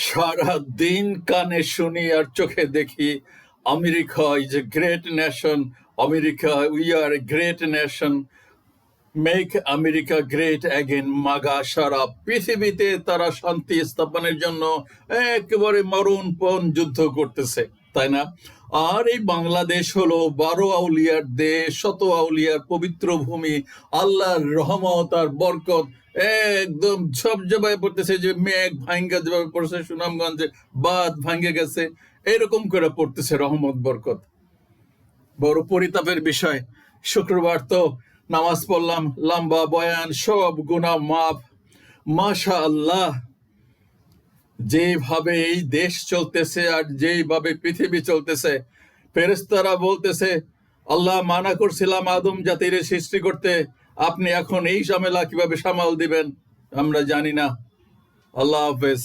সারা দিন কানে শুনি আর চোখে দেখি America is a great nation, America we are a great nation, make America great again. MAGA সারা পৃথিবীতে তারা শান্তি স্থাপনের জন্য একেবারে মরণপণ যুদ্ধ করতেছে, তাই না? আর এই বাংলাদেশ হলো 12 আউলিয়ার দেশ, শত আউলিয়ার পবিত্র ভূমি, আল্লাহর রহমত আর বরকত একদম ঝপঝপায় পড়তেছে, যে মেঘ ভাঙ্গা যেভাবে পড়ছে সুনামগঞ্জে, বাদ ভাঙ্গে গেছে, এরকম করে পড়তেছে রহমত বরকত। বড় পরিতাপের বিষয়, শুক্রবার তো নামাজ পড়লাম, লম্বা বয়ান, সব গুনাহ মাফ, মাশা আল্লাহ। যেভাবে এই দেশ চলতেছে আর যেভাবে পৃথিবী চলতেছে, ফেরেশতারা বলতেছে আল্লাহ মানা করছিলাম আদম জাতির সৃষ্টি করতে, আপনি এখন এই ঝামেলা কিভাবে সামাল দিবেন আমরা জানি না। আল্লাহ হাফেজ।